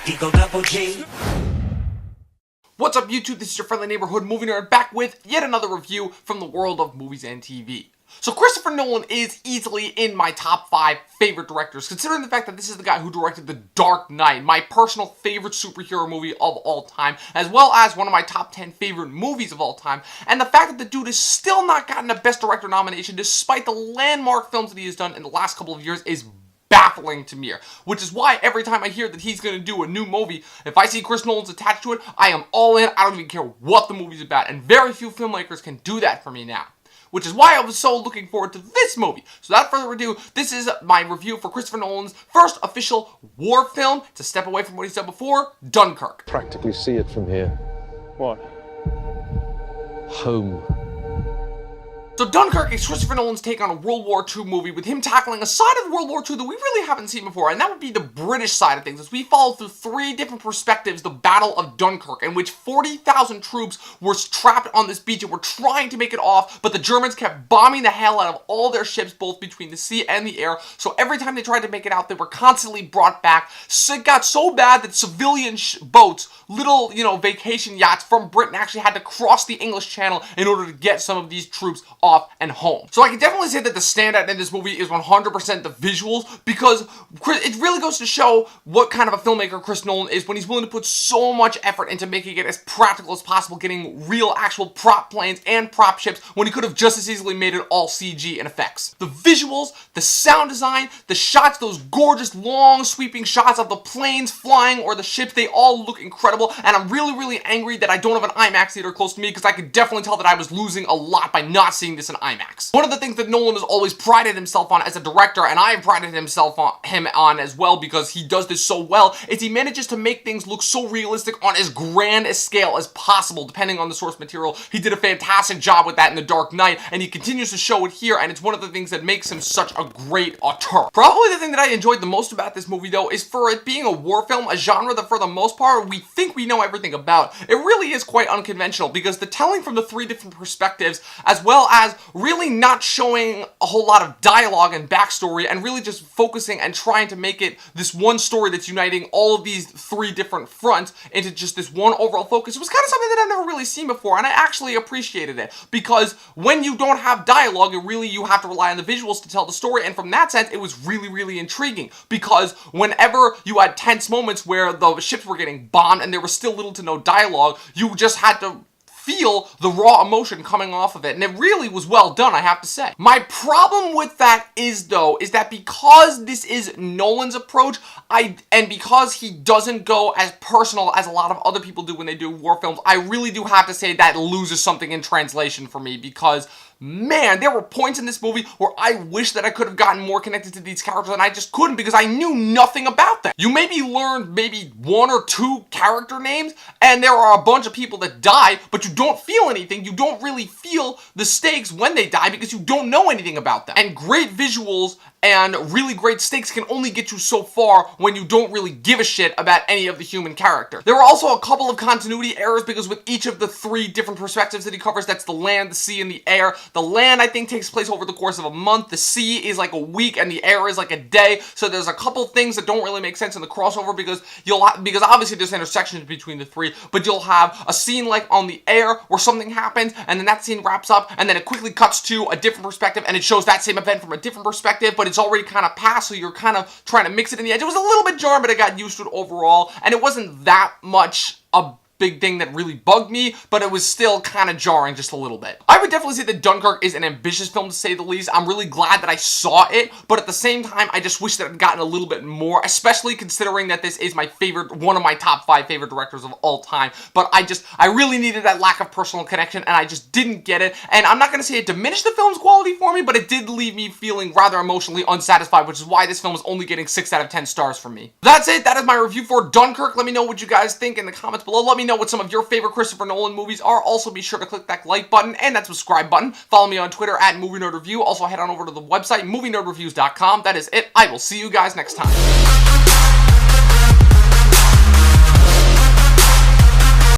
Eagle double G. What's up YouTube, this is your friendly neighborhood movie nerd back with yet another review from the world of movies and TV. So Christopher Nolan is easily in my top 5 favorite directors, considering the fact that this is the guy who directed The Dark Knight, my personal favorite superhero movie of all time, as well as one of my top 10 favorite movies of all time, and the fact that the dude has still not gotten a Best Director nomination despite the landmark films that he has done in the last couple of years is baffling to me, which is why every time I hear that he's going to do a new movie, if I see Chris Nolan's attached to it, I am all in. I don't even care what the movie's about, and very few filmmakers can do that for me now, which is why I was so looking forward to this movie. So without further ado, this is my review for Christopher Nolan's first official war film, to step away from what he's done before, Dunkirk. Practically see it from here. What? Home. So Dunkirk is Christopher Nolan's take on a World War II movie, with him tackling a side of World War II that we really haven't seen before, and that would be the British side of things, as we follow through 3 different perspectives the Battle of Dunkirk, in which 40,000 troops were trapped on this beach and were trying to make it off, but the Germans kept bombing the hell out of all their ships, both between the sea and the air, so every time they tried to make it out, they were constantly brought back. So it got so bad that civilian boats, little, vacation yachts from Britain actually had to cross the English Channel in order to get some of these troops off and home. So I can definitely say that the standout in this movie is 100% the visuals, because it really goes to show what kind of a filmmaker Chris Nolan is when he's willing to put so much effort into making it as practical as possible, getting real actual prop planes and prop ships when he could have just as easily made it all CG and effects. The visuals, the sound design, the shots, those gorgeous long sweeping shots of the planes flying or the ships, they all look incredible, and I'm really angry that I don't have an IMAX theater close to me, because I could definitely tell that I was losing a lot by not seeing this in IMAX. One of the things that Nolan has always prided himself on as a director, and I have prided him on as well, because he does this so well, is he manages to make things look so realistic on as grand a scale as possible, depending on the source material. He did a fantastic job with that in The Dark Knight, and he continues to show it here, and it's one of the things that makes him such a great auteur. Probably the thing that I enjoyed the most about this movie, though, is for it being a war film, a genre that for the most part we think we know everything about. It really is quite unconventional, because the telling from the 3 different perspectives, as well as really not showing a whole lot of dialogue and backstory, and really just focusing and trying to make it this one story that's uniting all of these 3 different fronts into just this one overall focus, was kind of something that I've never really seen before, and I actually appreciated it, because when you don't have dialogue, you have to rely on the visuals to tell the story, and from that sense, it was really intriguing, because whenever you had tense moments where the ships were getting bombed and there was still little to no dialogue, you just had to feel the raw emotion coming off of it, and it really was well done, I have to say. My problem with that is that because this is Nolan's approach, and because he doesn't go as personal as a lot of other people do when they do war films, I really do have to say that loses something in translation for me, because man, there were points in this movie where I wish that I could have gotten more connected to these characters, and I just couldn't, because I knew nothing about them. You maybe learned 1 or 2 character names, and there are a bunch of people that die, but you don't feel anything. You don't really feel the stakes when they die, because you don't know anything about them. And great visuals and really great stakes can only get you so far when you don't really give a shit about any of the human character. There were also a couple of continuity errors, because with each of the 3 different perspectives that he covers, that's the land, the sea, and the air. The land, I think, takes place over the course of a month, the sea is like a week, and the air is like a day, so there's a couple things that don't really make sense in the crossover, because obviously there's intersections between the 3, but you'll have a scene like on the air where something happens, and then that scene wraps up, and then it quickly cuts to a different perspective, and it shows that same event from a different perspective, but it's already kind of past, so you're kind of trying to mix it in the edge. It was a little bit jarring, but I got used to it overall, and it wasn't that much a big thing that really bugged me, but it was still kind of jarring just a little bit. I would definitely say that Dunkirk is an ambitious film, to say the least. I'm really glad that I saw it, but at the same time, I just wish that I'd gotten a little bit more, especially considering that this is one of my top 5 favorite directors of all time, but I really needed that lack of personal connection, and I just didn't get it, and I'm not going to say it diminished the film's quality for me, but it did leave me feeling rather emotionally unsatisfied, which is why this film is only getting 6 out of 10 stars from me. That's it. That is my review for Dunkirk. Let me know what you guys think in the comments below. Let me know what some of your favorite Christopher Nolan movies are. Also, be sure to click that like button and that subscribe button. Follow me on Twitter at Movie Nerd Review. Also, head on over to the website, movienerdreviews.com. That is it. I will see you guys next time.